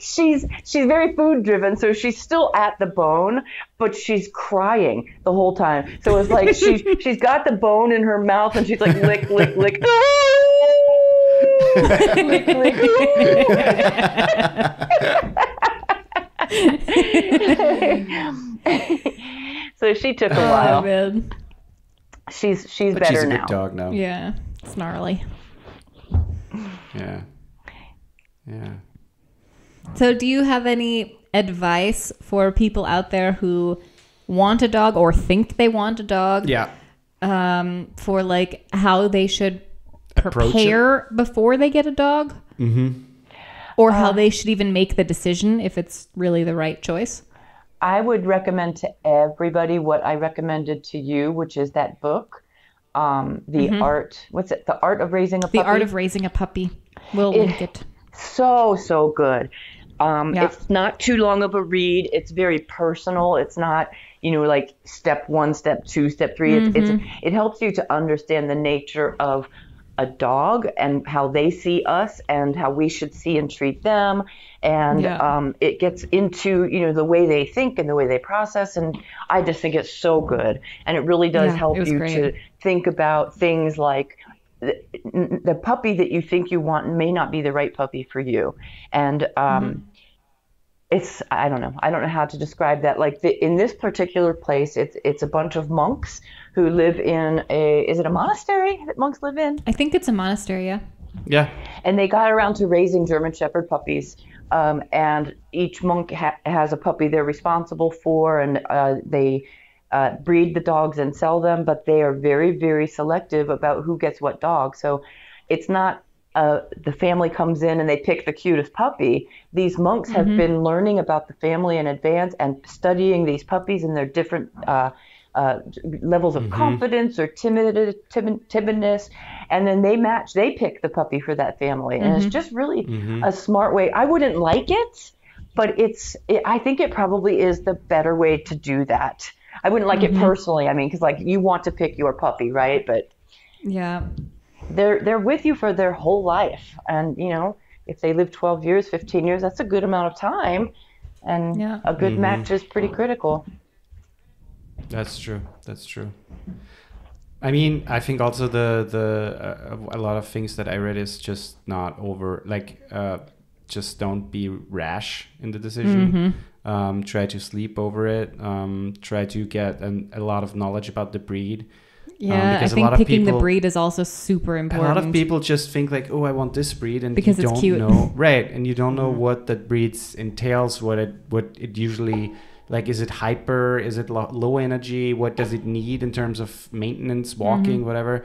she's very food driven, so she's still at the bone, but she's crying the whole time. So it's like she's got the bone in her mouth, and she's like lick, lick, lick. Lick, lick. So she took a while. Man. She's But better she's a now. good dog now. Yeah, it's gnarly. Yeah. Yeah. So do you have any advice for people out there who want a dog or think they want a dog? Yeah. For like how they should Approach prepare before they get a dog? Or how they should even make the decision if it's really the right choice? I would recommend to everybody what I recommended to you, which is that book, The Art of Raising a Puppy? The Art of Raising a Puppy. We'll link it. So good. It's not too long of a read. It's very personal. It's not, like step 1, step 2, step 3. It helps you to understand the nature of a dog and how they see us and how we should see and treat them. And it gets into, the way they think and the way they process. And I just think it's so good. And it really does help you to think about things like the puppy that you think you want may not be the right puppy for you. And it's, I don't know how to describe that. Like in this particular place, it's a bunch of monks who live in is it a monastery that monks live in? I think it's a monastery, yeah. Yeah. And they got around to raising German Shepherd puppies. And each monk has a puppy they're responsible for, and they breed the dogs and sell them, but they are very, very selective about who gets what dog. So it's not the family comes in and they pick the cutest puppy. These monks have been learning about the family in advance and studying these puppies and their different levels of confidence or timidness, and then they pick the puppy for that family, and it's just really a smart way. I wouldn't like it, but I think it probably is the better way to do that. I wouldn't like it personally. I mean, because like you want to pick your puppy, right? But yeah, they're with you for their whole life, and if they live 12 years, 15 years, that's a good amount of time, and a good match is pretty critical. That's true. I mean, I think also a lot of things that I read is just not over, like, just don't be rash in the decision. Try to sleep over it. Try to get a lot of knowledge about the breed. Yeah, I think picking the breed is also super important. A lot of people just think like, oh, I want this breed, and because you don't it's cute. know, right? And you don't know what that breed entails, what it usually, like, is it hyper? Is it low energy? What does it need in terms of maintenance, walking, whatever?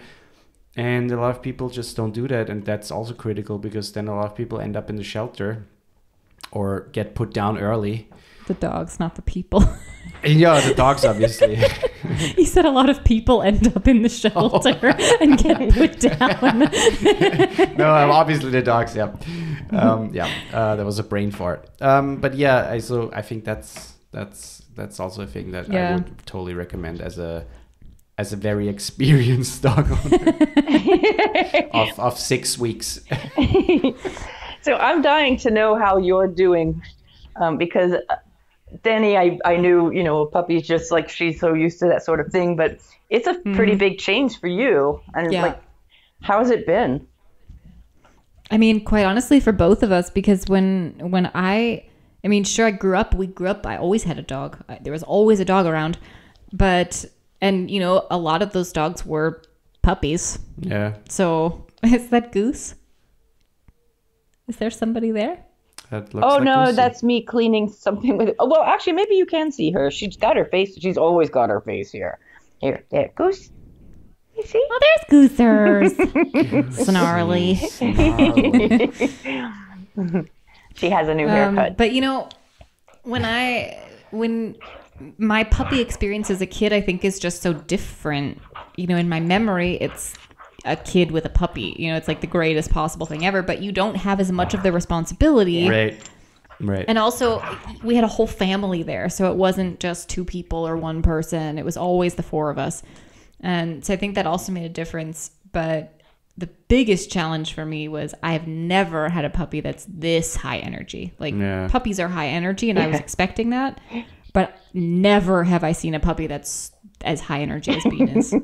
And a lot of people just don't do that, and that's also critical because then a lot of people end up in the shelter or get put down early. The dogs, not the people. Yeah, the dogs, obviously. He said a lot of people end up in the shelter and get put down. No, obviously the dogs, yeah. That was a brain fart. But yeah, I think that's also a thing that I would totally recommend as a very experienced dog owner of 6 weeks. So I'm dying to know how you're doing, because Dani, I knew, a puppy's just like, she's so used to that sort of thing, but it's a pretty big change for you. And like, how has it been? I mean, quite honestly, for both of us, because when I grew up, I always had a dog. There was always a dog around, and a lot of those dogs were puppies. Yeah. So is that Goose? Is there somebody there? No, that's me cleaning something with it. Oh, well, actually, maybe you can see her. She's got her face. She's always got her face here. Here, there, Goose. You see? Oh, there's Goosers. Snarly. She has a new haircut. But when my puppy experience as a kid, I think, is just so different. In my memory, it's a kid with a puppy. It's like the greatest possible thing ever, but you don't have as much of the responsibility. Right. And also, we had a whole family there, so it wasn't just 2 people or 1 person. It was always the 4 of us. And so I think that also made a difference. But the biggest challenge for me was I've never had a puppy that's this high energy. Like, puppies are high energy, and I was expecting that. But never have I seen a puppy that's as high energy as Bean is.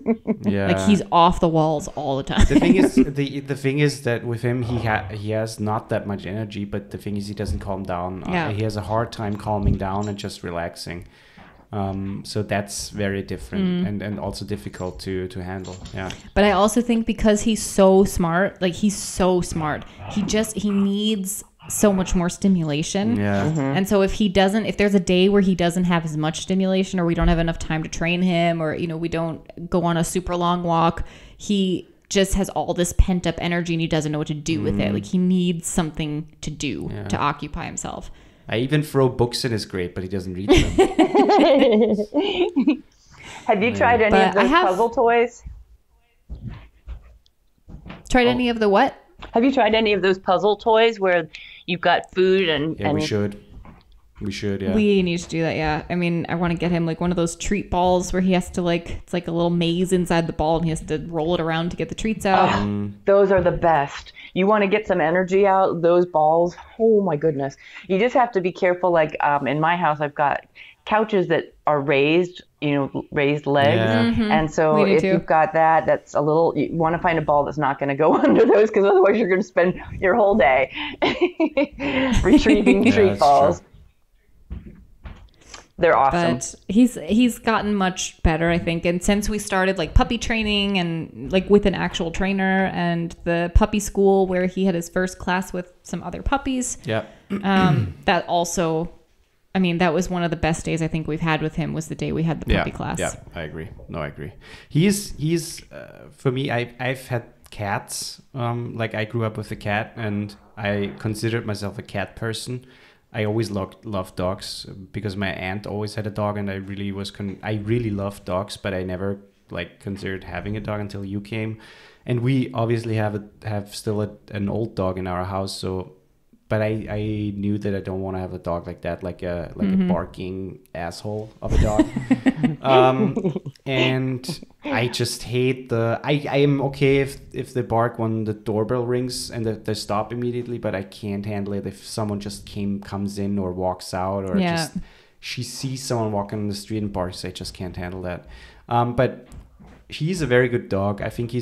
Yeah, like, he's off the walls all the time. The thing is, the thing is that with him, he has not that much energy, but the thing is, he doesn't calm down. He has a hard time calming down and just relaxing. So that's very different and also difficult to handle. Yeah. But I also think because he's so smart, he needs so much more stimulation. Yeah. And so if there's a day where he doesn't have as much stimulation, or we don't have enough time to train him, or we don't go on a super long walk, he just has all this pent up energy and he doesn't know what to do with it. Like, he needs something to do to occupy himself. I even throw books in his grate, but he doesn't read them. Have you tried any of those puzzle toys? Tried any of the what? Have you tried any of those puzzle toys where you've got food and... Yeah, we should. We should, yeah. We need to do that, yeah. I mean, I want to get him like one of those treat balls where he has to it's like a little maze inside the ball and he has to roll it around to get the treats out. Those are the best. You want to get some energy out, those balls. Oh my goodness. You just have to be careful. Like in my house, I've got couches that are raised, raised legs. Yeah. And so if you've got that, that's a little, you want to find a ball that's not going to go under those, because otherwise you're going to spend your whole day retrieving treat balls. True. They're awesome. But he's gotten much better, I think. And since we started like puppy training and like with an actual trainer, and the puppy school where he had his first class with some other puppies. Yeah. That also, I mean, that was one of the best days I think we've had with him, was the day we had the puppy class. Yeah, I agree. No, I agree. He's for me, I've had cats. Like, I grew up with a cat and I considered myself a cat person. I always loved dogs because my aunt always had a dog, and I really loved dogs, but I never like considered having a dog until you came. And we obviously have still an old dog in our house, so. But I knew that I don't want to have a dog like that, like a barking asshole of a dog. And I just hate I am okay if they bark when the doorbell rings and they stop immediately, but I can't handle it if someone just comes in or walks out, or just she sees someone walking on the street and barks. I just can't handle that. But he's a very good dog. I think he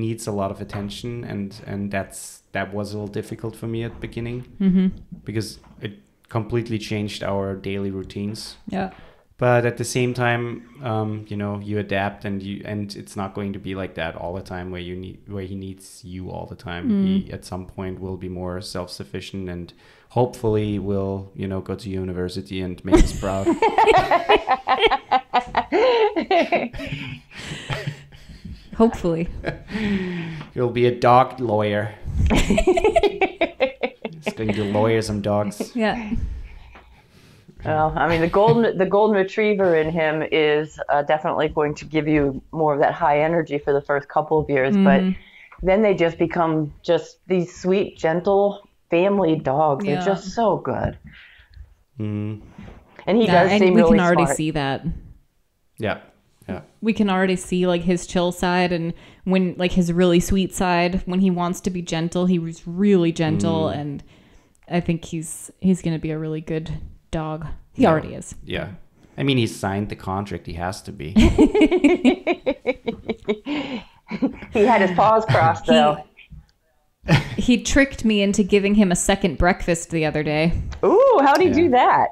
needs a lot of attention, and that was a little difficult for me at the beginning because it completely changed our daily routines. Yeah. But at the same time, you adapt, and it's not going to be like that all the time where he needs you all the time. He at some point will be more self-sufficient, and hopefully will go to university and make us proud. Hopefully. He'll be a dog lawyer. He's going to lawyer some dogs. Yeah. Well, I mean, the golden retriever in him is definitely going to give you more of that high energy for the first couple of years, but then they just become just these sweet, gentle family dogs. Yeah. They're just so good. Mm. And he does seem really smart. We can already see that. Yeah. We can already see like his chill side, and when like his really sweet side, when he wants to be gentle, he was really gentle, and I think he's going to be a really good dog. He already is. Yeah. I mean, he signed the contract. He has to be. He had his paws crossed, though. He tricked me into giving him a second breakfast the other day. Ooh, how'd he do that?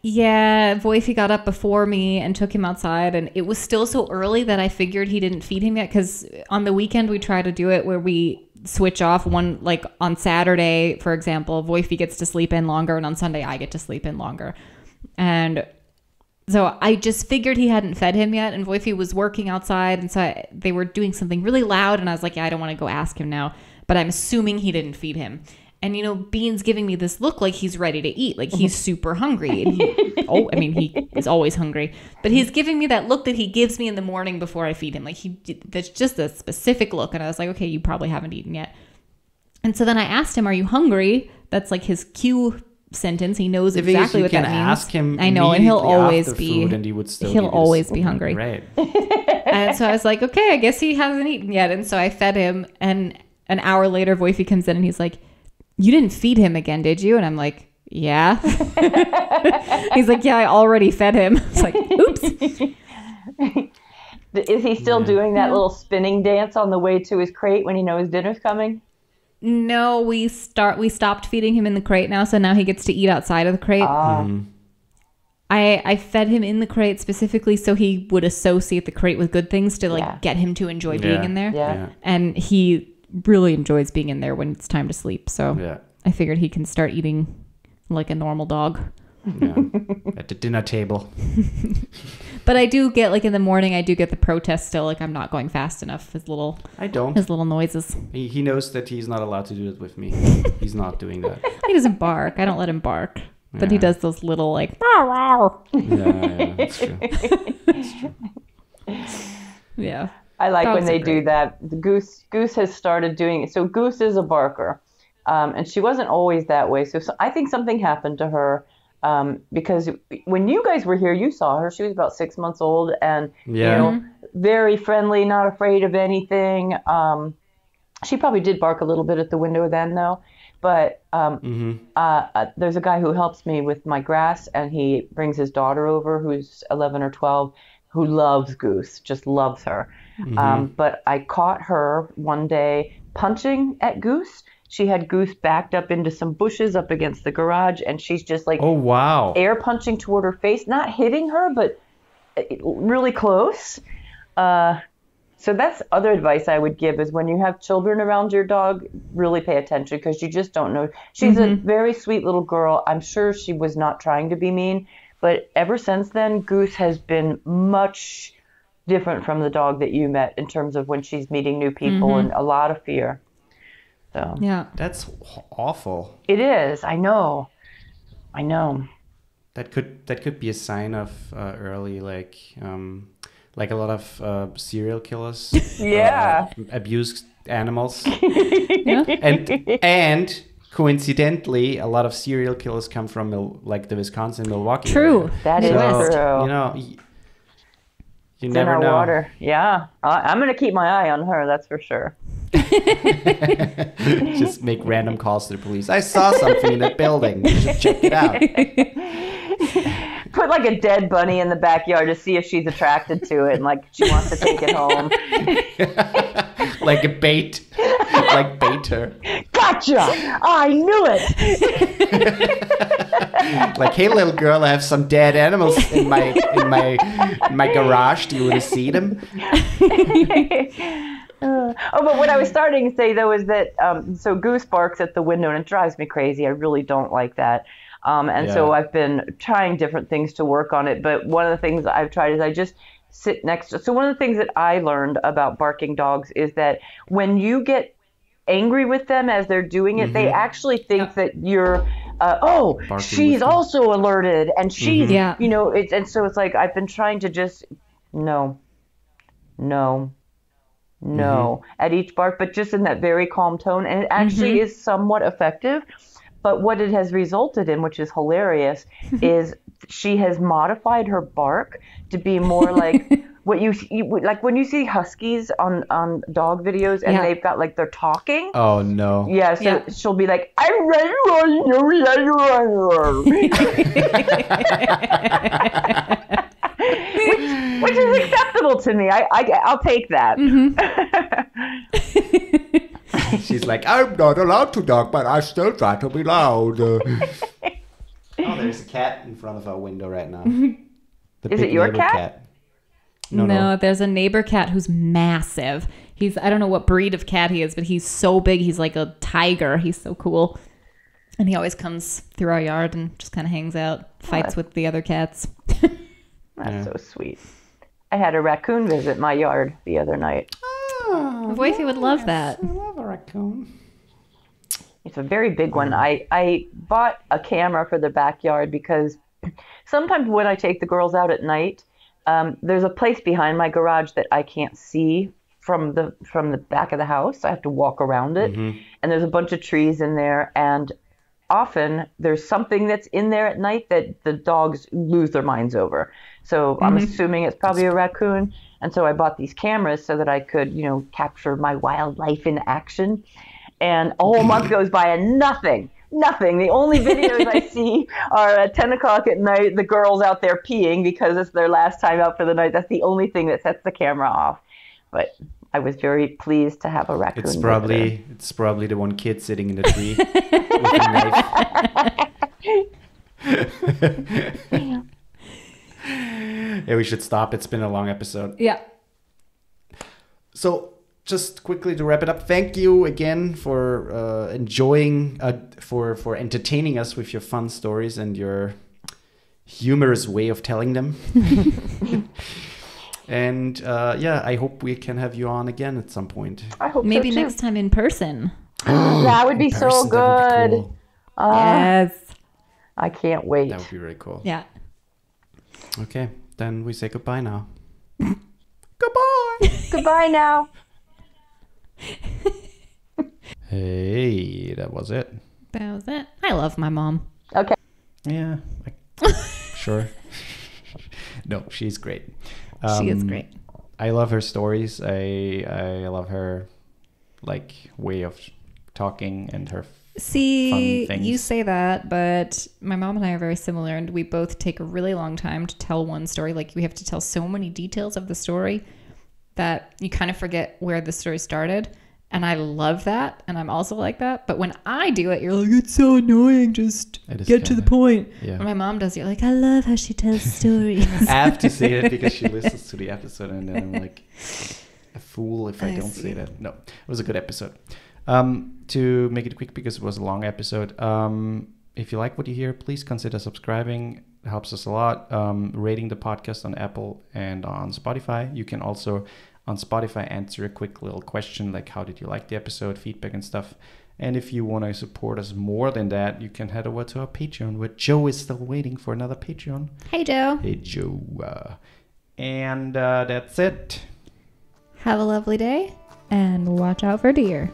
Yeah, Woifi got up before me and took him outside, and it was still so early that I figured he didn't feed him yet, because on the weekend we try to do it where we switch off one, like on Saturday, for example, Woifi gets to sleep in longer, and on Sunday I get to sleep in longer. And so I just figured he hadn't fed him yet, and Woifi was working outside, and so they were doing something really loud, and I was like, yeah, I don't want to go ask him now, but I'm assuming he didn't feed him. And, Bean's giving me this look like he's ready to eat, like he's super hungry. And he is always hungry. But he's giving me that look that he gives me in the morning before I feed him. Like, that's just a specific look. And I was like, okay, you probably haven't eaten yet. And so then I asked him, are you hungry? That's like his cue sentence. He knows exactly what that means. Ask him. I know, and he'll always be. And he'll always be hungry. Right. And so I was like, okay, I guess he hasn't eaten yet. And so I fed him. And an hour later, Woifi comes in and he's like, you didn't feed him again, did you? And I'm like, yeah. He's like, yeah, I already fed him. It's like, oops. Is he still doing that little spinning dance on the way to his crate when he knows dinner's coming? No, we stopped feeding him in the crate now, so now he gets to eat outside of the crate. I fed him in the crate specifically so he would associate the crate with good things to get him to enjoy being in there. Yeah. And he really enjoys being in there when it's time to sleep. So I figured he can start eating like a normal dog. Yeah. At the dinner table. But I do get, like in the morning, I do get the protest still. Like I'm not going fast enough. His little noises. He knows that he's not allowed to do it with me. He's not doing that. He doesn't bark. I don't let him bark. But he does those little like. Yeah, that's true. That's true. Yeah. I like when they do that. The Goose has started doing it. So Goose is a barker, and she wasn't always that way. So I think something happened to her because when you guys were here, you saw her. She was about 6 months old, and very friendly, not afraid of anything. She probably did bark a little bit at the window then, though. But there's a guy who helps me with my grass, and he brings his daughter over, who's 11 or 12, who loves Goose, just loves her. But I caught her one day punching at Goose. She had Goose backed up into some bushes up against the garage, and she's just like, air punching toward her face, not hitting her, but really close. So that's other advice I would give is when you have children around your dog, really pay attention because you just don't know. She's a very sweet little girl. I'm sure she was not trying to be mean, but ever since then, Goose has been much different from the dog that you met in terms of when she's meeting new people and a lot of fear. So Yeah. That's awful. it is. I know. That could be a sign of early like a lot of serial killers Yeah. abuse animals, Yeah. and coincidentally, a lot of serial killers come from like the Wisconsin, Milwaukee True. area. That is true. You know, you It's never in our know. water. Yeah. I'm going to keep my eye on her, that's for sure. Just make random calls to the police. I saw something in that building. You should check it out. Put like a dead bunny in the backyard to see if she's attracted to it and like she wants to take it home. Like a bait. Like bait her. Gotcha! I knew it! Like, hey little girl, I have some dead animals in my garage. Do you want to see them? But what I was starting to say though is that so Goose barks at the window and it drives me crazy. I really don't like that. So I've been trying different things to work on it. But one of the things I've tried is I just sit next to. So one of the things that I learned about barking dogs is that when you get angry with them as they're doing it, they actually think that you're, she's also alerted and she's, you know, and so it's like I've been trying to just no at each bark, but just in that very calm tone, and it actually is somewhat effective. But what it has resulted in, which is hilarious, is she has modified her bark to be more like what you like when you see huskies on dog videos and they've got like they're talking. Oh no. Yeah, so she'll be like, I'm ready. Which is acceptable to me. I'll take that. She's like, I'm not allowed to talk, but I still try to be loud. Oh, there's a cat in front of our window right now. Is it your cat? No, there's a neighbor cat who's massive. I don't know what breed of cat he is, but he's so big. He's like a tiger. He's so cool. And he always comes through our yard and just kind of hangs out, fights with the other cats. That's so sweet. I had a raccoon visit my yard the other night. Woifi would love that. I love a raccoon. It's a very big one. I bought a camera for the backyard because sometimes when I take the girls out at night, there's a place behind my garage that I can't see from the back of the house. I have to walk around it, and there's a bunch of trees in there, and often there's something that's in there at night that the dogs lose their minds over. So I'm assuming it's probably a raccoon. And so I bought these cameras so that I could, you know, capture my wildlife in action. And a whole month goes by and nothing. The only videos I see are at 10 o'clock at night, the girls out there peeing because it's their last time out for the night. That's the only thing that sets the camera off. But I was very pleased to have a raccoon. It's probably the one kid sitting in the tree with a knife. Yeah, we should stop. It's been a long episode. Yeah. So just quickly to wrap it up, thank you again for for entertaining us with your fun stories and your humorous way of telling them. And I hope we can have you on again at some point. I hope Maybe so too. next time in person. That would be so good. That would be cool. Yes. I can't wait. That would be really cool. Yeah. Okay, then we say goodbye now. Goodbye. Goodbye now. Hey, that was it. That was it. I love my mom. Okay. Yeah, sure. No, she's great. She is great. I love her stories. I love her like way of talking and her See, fun things. you say that, but my mom and I are very similar, and we both take a really long time to tell one story. Like, we have to tell so many details of the story that you kind of forget where the story started. And I love that, and I'm also like that. But when I do it, you're like, it's so annoying. Just get to the point. Yeah. When my mom does it, you're like, I love how she tells stories. I have to say that because she listens to the episode, and then I'm like a fool if I don't say that. No, it was a good episode. To make it quick, because it was a long episode, if you like what you hear, please consider subscribing. It helps us a lot. Rating the podcast on Apple and on Spotify. You can also on Spotify answer a quick little question like, how did you like the episode, feedback and stuff. And if you want to support us more than that, you can head over to our Patreon, where Joe is still waiting for another Patreon. Hey, Joe. Hey, Joe. And that's it. Have a lovely day and watch out for deer.